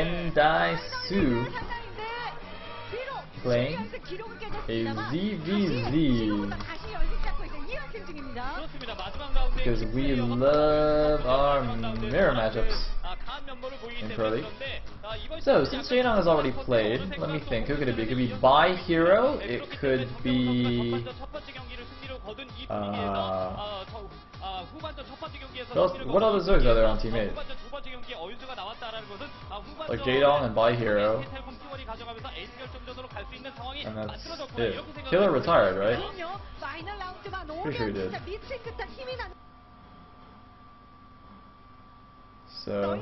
Endai Su playing a ZVZ because we love our mirror matchups in Pro League. So, since Jaedong has already played, let me think, who could it be? It could be By Hero, it could be... what other Zergs are there on Team 8? Like Jaedong and By Hero. And that's it. Killer retired, right? Pretty sure he did. So...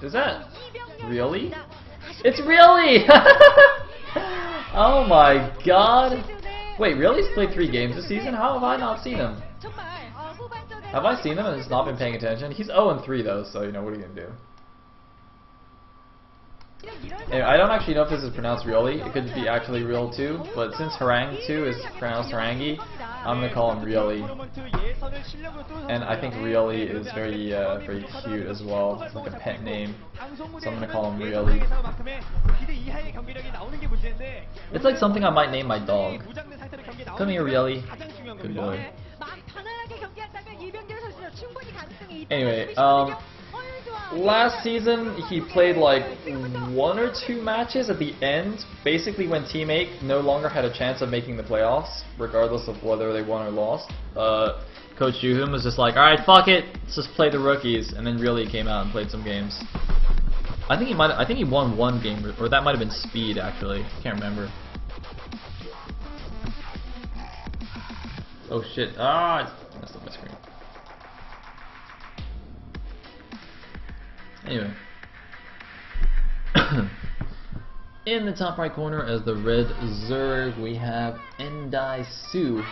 Is that really? It's really! Oh my god! Wait, Really's played 3 games this season? How have I not seen him? Have I seen him and just not been paying attention? He's 0-3 though, so you know, what are you gonna do? Anyway, I don't actually know if this is pronounced Really. It could be actually Real too, but since Harang 2 is pronounced Harangi, I'm gonna call him Really. And I think Really is very very cute as well. It's like a pet name, so I'm gonna call him Really. It's like something I might name my dog. Come here, Really. Good boy. Anyway, last season he played like 1 or 2 matches at the end, basically when Team 8 no longer had a chance of making the playoffs, regardless of whether they won or lost. Coach Juhum was just like, alright, fuck it, let's just play the rookies, and then Really came out and played some games. I think he won 1 game, or that might have been Speed actually, I can't remember. Oh shit, I messed up my screen. Anyway. In the top right corner as the red Zerg, we have Endai Su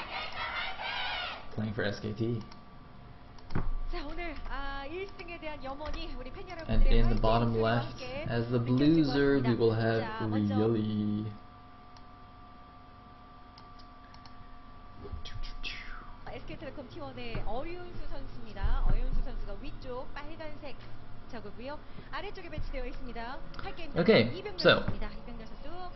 playing for SKT. And in the bottom left, as the blue Zerg, we will have Really. SK텔레콤 T1의 어윤수 선수입니다. 어윤수 선수가 위쪽 빨간색 저고요. 아래쪽에 배치되어 있습니다. Okay, so 이병렬 선수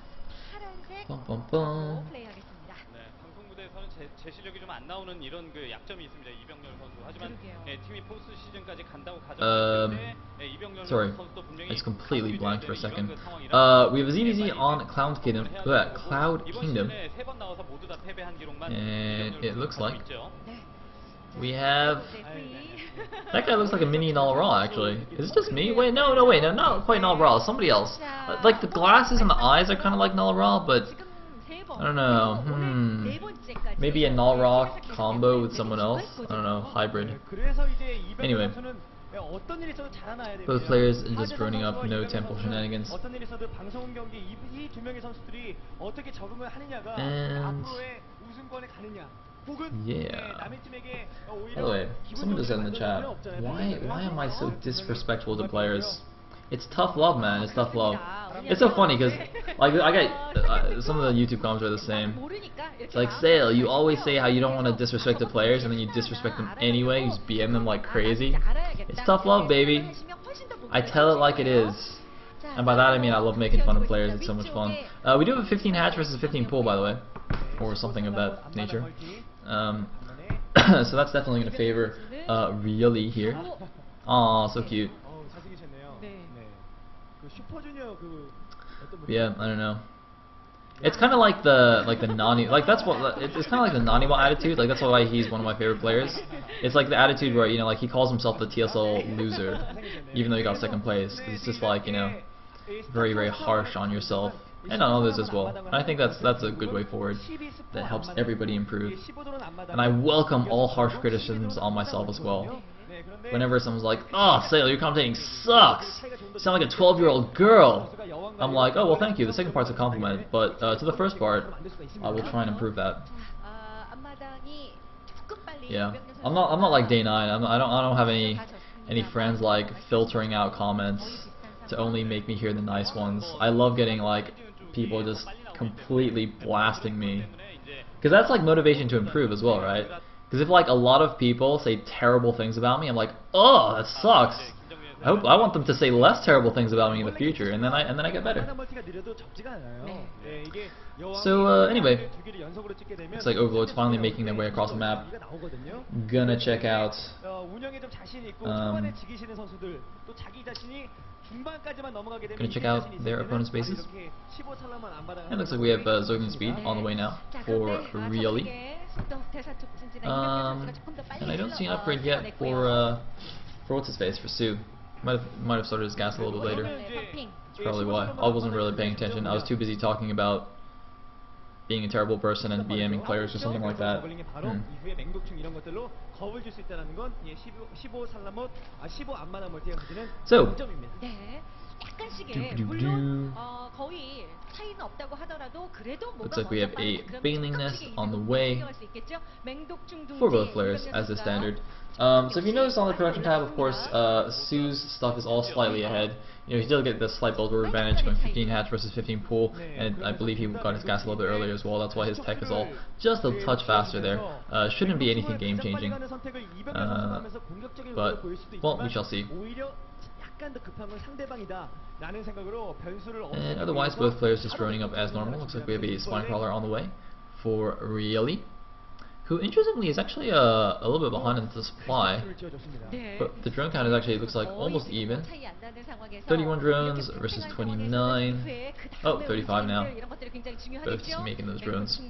파란색 플레이하겠습니다. 네, 방송 무대에서는 제 실력이 좀 안 나오는 이런 그 약점이 있습니다. 이병렬 선수. 하지만 팀이 포스트 시즌까지 간다고 가정했을 때 이병렬 선수도 분명히 it's completely blank for a second. We have a ZVZ on Cloud Kingdom. And it looks like we have... That guy looks like a mini Null Raw, actually. Is it just me? Wait, no, not quite Null Raw. Somebody else. Like, the glasses and the eyes are kind of like Null Raw, but... I don't know. Maybe a Null Raw combo with someone else? I don't know. Hybrid. Anyway. Both players are just running up, no temple shenanigans. And... yeah. By the way, someone just said in the chat, why am I so disrespectful to players? It's tough love, man. It's tough love. It's so funny because, like, I get some of the YouTube comments are the same. It's like, Sayle, you always say how you don't want to disrespect the players, and then you disrespect them anyway. You just BM them like crazy. It's tough love, baby. I tell it like it is. And by that I mean I love making fun of players. It's so much fun. We do have a 15 hatch versus 15 pool, by the way, or something of that nature. So that's definitely going to favor Really here. Aw, so cute. Yeah, I don't know. It's kind of like the Nani, like that's what it's kind of like the Naniwa attitude. Like that's why he's one of my favorite players. It's like the attitude where, you know, like he calls himself the TSL loser, even though he got second place. It's just like, you know, very very harsh on yourself and on others as well. And I think that's a good way forward. That helps everybody improve. And I welcome all harsh criticisms on myself as well. Whenever someone's like, "Oh, Sayle, your commentating sucks. You sound like a 12-year-old girl," I'm like, "Oh, well, thank you. The second part's a compliment, but to the first part, I will try and improve that." Yeah, I'm not like Day9. I don't have any friends like filtering out comments to only make me hear the nice ones. I love getting like people just completely blasting me, because that's like motivation to improve as well, right? Because if like a lot of people say terrible things about me, I'm like, oh, that sucks. I want them to say less terrible things about me in the future, and then I get better. So anyway, looks like Overlord's finally making their way across the map. Gonna check out. Gonna check out their opponent's bases. And looks like we have Zergling's speed on the way now for Really. And I don't see an upgrade yet for what's his face, for Sue. Might have started his gas a little bit later. That's probably why. I wasn't really paying attention. I was too busy talking about being a terrible person and BMing players or something like that. So, looks like we have a Bailing Nest on the way for both players as a standard. So if you notice on the production tab, of course, Sue's stuff is all slightly ahead. You know, he does get the slight build order advantage going 15 hatch versus 15 pool, and I believe he got his gas a little bit earlier as well. That's why his tech is all just a touch faster there. Shouldn't be anything game changing, but well, we shall see. And otherwise, both players just running up as normal. Looks like we have a Spine Crawler on the way for Really, who interestingly is actually a little bit behind in the supply, but the drone count is actually, looks like, almost even. 31 drones versus 29. Oh, 35 now. Both just making those drones.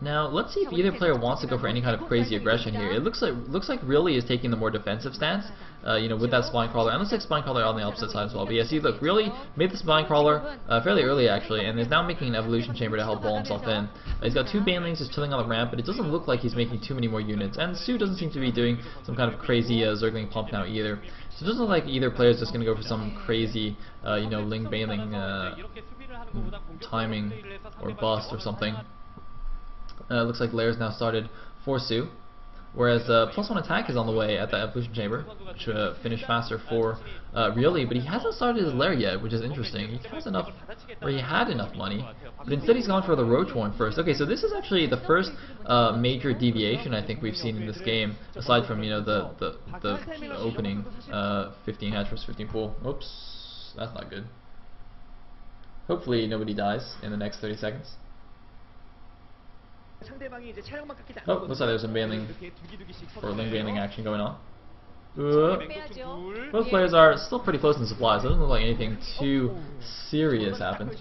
Now let's see if either player wants to go for any kind of crazy aggression here. It looks like Really is taking the more defensive stance, you know, with that Spine Crawler, and looks like Spine Crawler on the opposite side as well. But yeah, see, look, Really made the Spine Crawler fairly early actually, and is now making an Evolution Chamber to help wall himself in. He's got 2 Banelings just chilling on the ramp, but it doesn't look like he's making too many more units. And Sue doesn't seem to be doing some kind of crazy Zergling pump now either. So it doesn't look like either player is just going to go for some crazy, you know, Ling Baneling timing or bust or something. Looks like Lair's now started for Sue, whereas +1 attack is on the way at the Evolution Chamber, which finished faster for Really, but he hasn't started his Lair yet, which is interesting. He has enough, or he had enough money, but instead he's gone for the Roach one first. Okay, so this is actually the first major deviation I think we've seen in this game, aside from, you know, the opening 15 hatch versus 15 pool. Oops, that's not good. Hopefully nobody dies in the next 30 seconds. Oh, looks like there's some Baneling or Ling Baneling action going on. Both players are still pretty close in supply, so it doesn't look like anything too serious happened.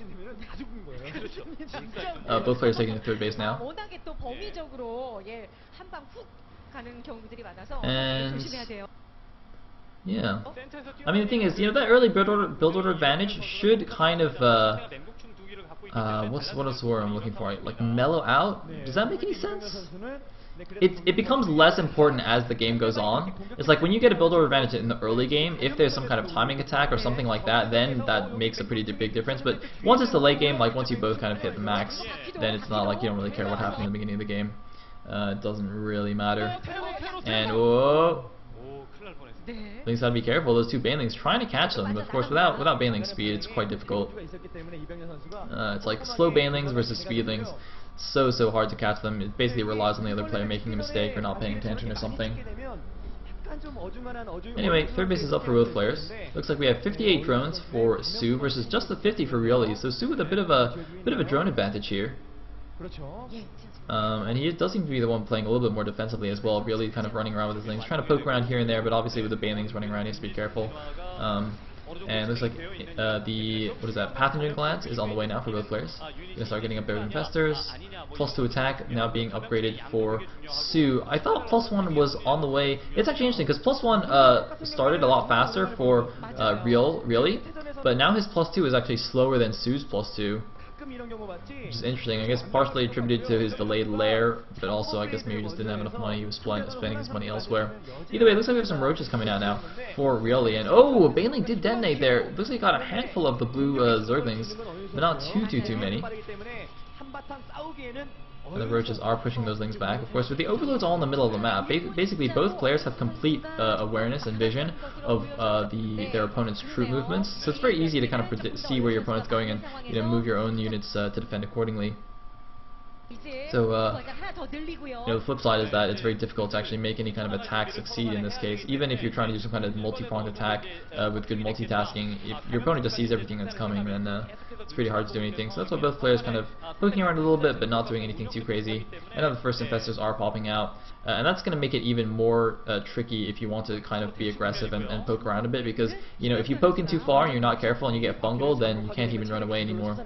Both players taking the 3rd base now. And yeah, I mean the thing is, you know, that early build order advantage should kind of what's the word I'm looking for? Like mellow out? Does that make any sense? It becomes less important as the game goes on. It's like when you get a build order advantage in the early game, if there's some kind of timing attack or something like that, then that makes a pretty big difference. But once it's the late game, like once you both kind of hit the max, then it's not like you don't really care what happened in the beginning of the game. It doesn't really matter. And whoa. Things gotta be careful. Those 2 Banelings trying to catch them, but of course without Baneling speed, it's quite difficult. It's like slow Banelings versus speedlings. So hard to catch them. It basically relies on the other player making a mistake or not paying attention or something. Anyway, 3rd base is up for both players. Looks like we have 58 drones for Sue versus just the 50 for Really. So Sue with a bit of a drone advantage here. And he does seem to be the one playing a little bit more defensively as well, really kind of running around with his things, trying to poke around here and there, but obviously with the Banelings running around, he has to be careful. And it looks like the, what is that, Pathogen Glance is on the way now for both players. Gonna start getting up there with Infestors. +2 attack now being upgraded for Sue. I thought +1 was on the way. It's actually interesting because +1 started a lot faster for Really, but now his +2 is actually slower than Sue's +2. Which is interesting. I guess partially attributed to his delayed Lair, but also I guess maybe he just didn't have enough money. He was spending his money elsewhere. Either way, it looks like we have some Roaches coming out now for Really. And oh, a Baneling did detonate there. It looks like he got a handful of the blue Zerglings, but not too many. And the Roaches are pushing those Lings back. Of course, with the Overlords all in the middle of the map, basically both players have complete awareness and vision of their opponent's troop movements. So it's very easy to kind of see where your opponent's going and, you know, move your own units to defend accordingly. So, the flip side is that it's very difficult to actually make any kind of attack succeed in this case. Even if you're trying to do some kind of multi-pronged attack with good multitasking, if your opponent just sees everything that's coming, then it's pretty hard to do anything. So that's why both players kind of poking around a little bit, but not doing anything too crazy. And now the first infestors are popping out. And that's going to make it even more tricky if you want to kind of be aggressive and poke around a bit, because if you poke in too far and you're not careful and you get bungled, then you can't even run away anymore. So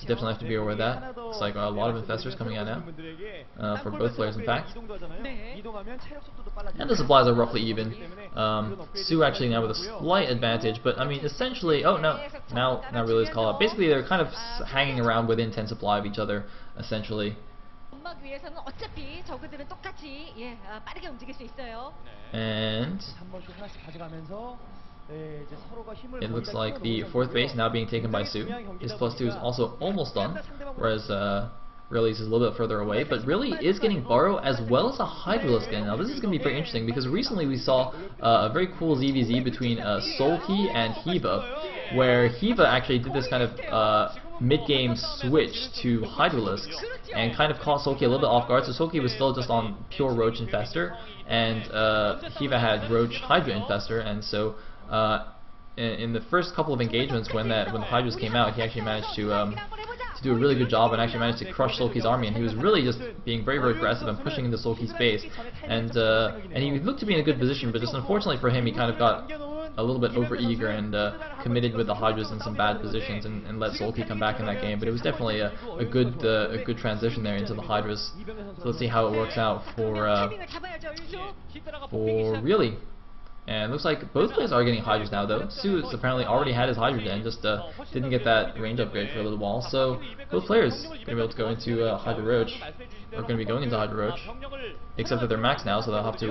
definitely have to be aware of that. It's like a lot of infestors coming out now, for both players in fact. And the supplies are roughly even. Sue actually now with a slight advantage, but I mean essentially, oh no, now Relay's call out. Basically they're kind of hanging around within 10 supply of each other, essentially. And it looks like the 4th base now being taken by Sue. His +2 is also almost done, whereas Relay's is a little bit further away, but Relay is getting Burrow as well as a Hydralisk in. Now this is going to be very interesting because recently we saw a very cool ZVZ between Solkey and Hiva, where Hiva actually did this kind of mid-game switch to Hydralisks and kind of caught Solkey a little bit off guard. So Solkey was still just on pure Roach Infestor, and Hiva had Roach Hydra Infestor, and so in the first couple of engagements when the Hydras came out, he actually managed to do a really good job and actually managed to crush Solkey's army, and he was really just being very, very aggressive and pushing into Solkey's base, and he looked to be in a good position, but just unfortunately for him, he kind of got a little bit over-eager and committed with the Hydras in some bad positions and let Solkey come back in that game. But it was definitely a good transition there into the Hydras. So let's see how it works out for Really. And it looks like both players are getting Hydras now, though. Sue apparently already had his Hydra Den, just didn't get that range upgrade for a little while. So both players are going to be able to go into Hydra Roach, or going to be going into Hydra Roach, except that they're maxed now, so they'll have to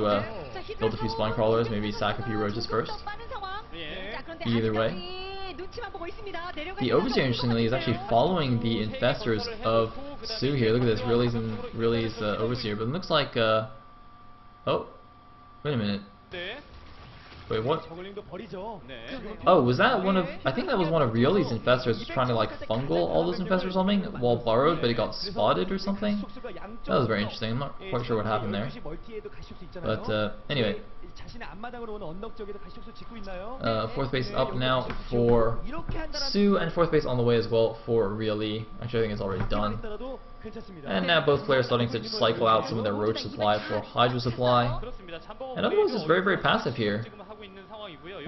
build a few Spine Crawlers, maybe sack a few Roaches first. Either way. The Overseer, interestingly, is actually following the Infestors of Sue here. Look at this, Really's Overseer, but it looks like, oh, wait a minute. Wait, what? Oh, was that one of... I think that was one of Really's Infestors trying to, like, fungal all those Infestors or something while burrowed, but it got spotted or something? That was very interesting. I'm not quite sure what happened there. But, anyway. 4th base up now for Sue, and 4th base on the way as well for Really. Actually, I think it's already done. And now both players starting to cycle out some of their Roach supply for Hydra supply. And otherwise it's very, very passive here.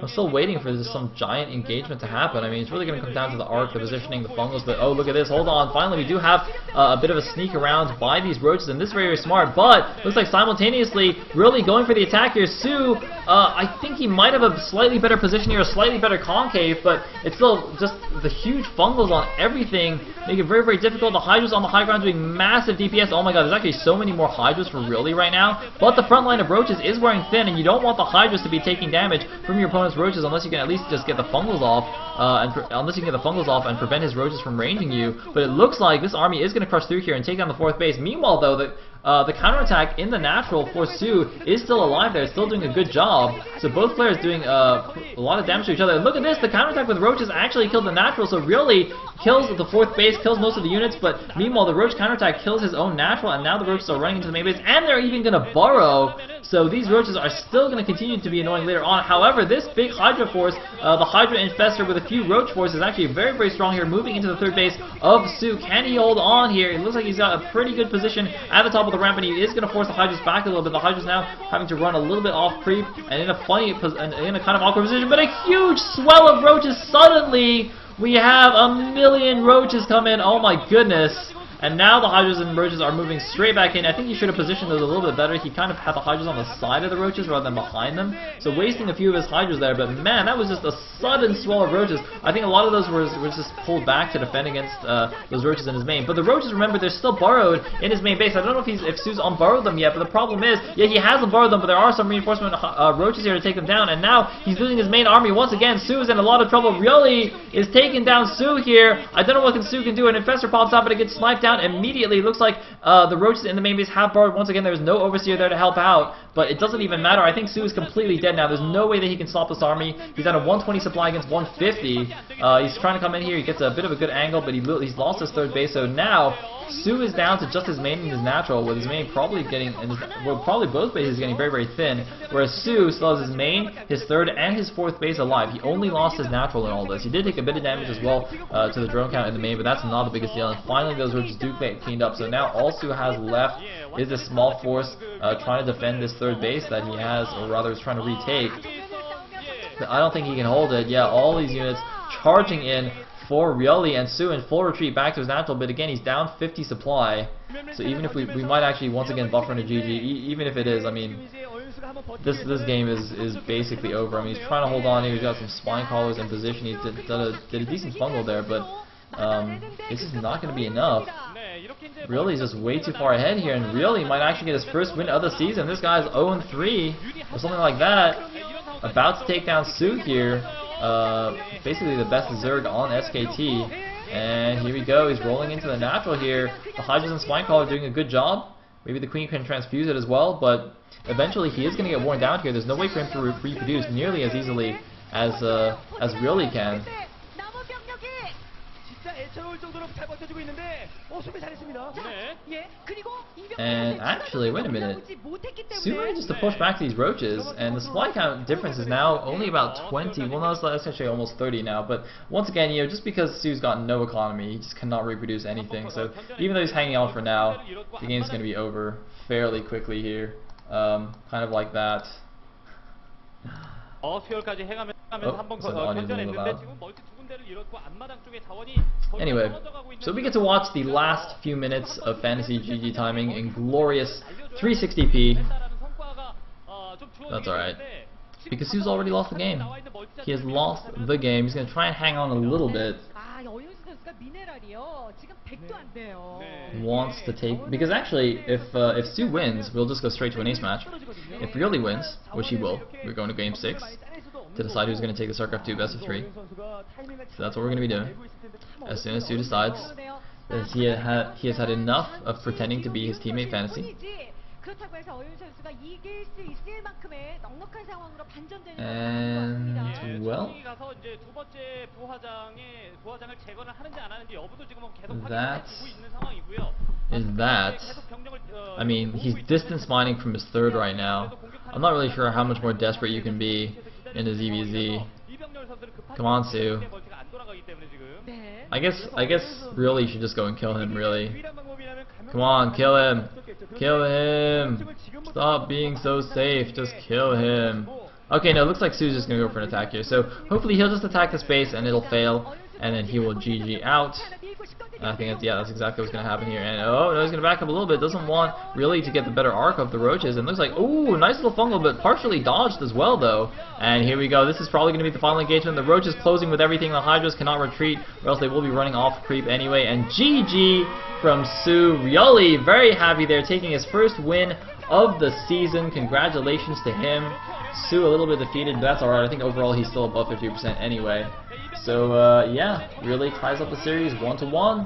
I'm still waiting for some giant engagement to happen. I mean, it's really going to come down to the arc, the positioning, the fungals, but oh, look at this, hold on, finally we do have a bit of a sneak around by these Roaches, and this is very, very smart, but looks like simultaneously really going for the attack here. Sue, I think he might have a slightly better position here, a slightly better concave, but it's still just the huge fungals on everything, make it very, very difficult. The Hydras on the high ground doing massive DPS. Oh my god, there's actually so many more Hydras for Really right now, but the front line of Roaches is wearing thin, and you don't want the Hydras to be taking damage from your opponent's Roaches unless you can at least just get the fungals off, and prevent his Roaches from ranging you. But it looks like this army is going to crush through here and take down the 4th base. Meanwhile, though, the counterattack in the natural for Sue is still alive there, still doing a good job. So both players doing a lot of damage to each other. And look at this, the counterattack with Roaches actually killed the natural, so Really kills the 4th base, kills most of the units, but meanwhile the Roach counterattack kills his own natural, and now the Roaches are running into the main base, and they're even going to burrow. So these Roaches are still going to continue to be annoying later on. However, this big Hydra force, the Hydra Infestor with a few Roach force, is actually very, very strong here, moving into the 3rd base of Sue. Can he hold on here? It looks like he's got a pretty good position at the top of the ramp, and he is going to force the Hydras back a little bit. The Hydras now having to run a little bit off creep, and in a funny, in a kind of awkward position, but a huge swell of Roaches. Suddenly, we have a million Roaches come in. Oh my goodness. And now the Hydras and Roaches are moving straight back in. I think he should have positioned those a little bit better. He kind of had the Hydras on the side of the Roaches rather than behind them, so wasting a few of his Hydras there. But man, that was just a sudden swell of Roaches. I think a lot of those were just pulled back to defend against those Roaches in his main. But the Roaches, remember, they're still burrowed in his main base. I don't know if Sue's unburrowed them yet, but the problem is, yeah, he hasn't burrowed them, but there are some reinforcement Roaches here to take them down. And now he's losing his main army once again. Sue is in a lot of trouble. Really is taking down Sue here. I don't know what Sue can do. An Infestor pops out, but it gets sniped down immediately. Looks like the Roaches in the main base have burrowed once again. There's no Overseer there to help out, but it doesn't even matter. I think Su is completely dead now. There's no way that he can stop this army. He's at a 120 supply against 150. He's trying to come in here. He gets a bit of a good angle, but he's lost his third base. So now Su is down to just his main and his natural, with his main probably getting, well, probably both bases getting very, very thin, whereas Su still has his main, his third, and his fourth base alive. He only lost his natural in all this. He did take a bit of damage as well to the drone count in the main, but that's not the biggest deal. And finally those roaches do get cleaned up, so now all Su has left is this small force trying to defend this third base that he has, or rather is trying to retake. But I don't think he can hold it. Yeah, all these units charging in for Rioli, and Su in full retreat back to his natural, but again he's down 50 supply, so even if we might actually once again buffer into GG, even if it is, I mean, this game is basically over. I mean, he's trying to hold on here, he's got some spine collars in position, he did a decent fungal there, but this is not going to be enough. Rioli's just way too far ahead here, and Rioli might actually get his first win of the season. This guy's 0-3 or something like that, about to take down Su here. Basically the best Zerg on SKT, and here we go, he's rolling into the natural here. The Hydras and Spine Collar are doing a good job. Maybe the Queen can transfuse it as well, but eventually he is going to get worn down here. There's no way for him to reproduce nearly as easily as Rioli can. And actually, wait a minute, Su manages to push back these roaches, and the supply count difference is now only about 20, well no, it's actually almost 30 now, but once again, you know, just because Su's got no economy, he just cannot reproduce anything, so even though he's hanging on for now, the game's going to be over fairly quickly here, kind of like that. Anyway, so we get to watch the last few minutes of Fantasy GG timing in glorious 360p. That's alright, because Su's already lost the game. He has lost the game. He's going to try and hang on a little bit. Wants to take, because actually if Su wins, we'll just go straight to an ace match. If Rioli wins, which he will, we're going to game 6 to decide who's going to take the StarCraft 2 best of 3. So that's what we're going to be doing. As soon as Su decides that he has had enough of pretending to be his teammate Fantasy. And well, that is that. I mean, he's distance mining from his third right now. I'm not really sure how much more desperate you can be in the ZVZ. Come on, Su. I guess really you should just go and kill him, really. Come on, kill him. Kill him. Stop being so safe. Just kill him. Okay, no, it looks like Su's just going to go for an attack here. So hopefully he'll just attack the space and it'll fail. And then he will GG out. I think that's exactly what's going to happen here. And oh no, he's going to back up a little bit. Doesn't want really to get the better arc of the roaches. And looks like, ooh, nice little fungal, but partially dodged as well though. And here we go. This is probably going to be the final engagement. The roaches closing with everything. The Hydras cannot retreat, or else they will be running off creep anyway. And GG from Su. Rioli very happy there, taking his first win of the season. Congratulations to him. Su a little bit defeated, but that's alright. I think overall he's still above 50% anyway. So yeah, really ties up the series 1-1.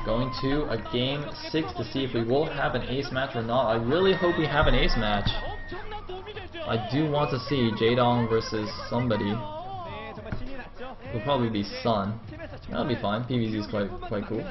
Going to a game 6 to see if we will have an ace match or not. I really hope we have an ace match. I do want to see Jaedong versus somebody. It'll probably be Sun. That'll be fine. PvZ is quite cool.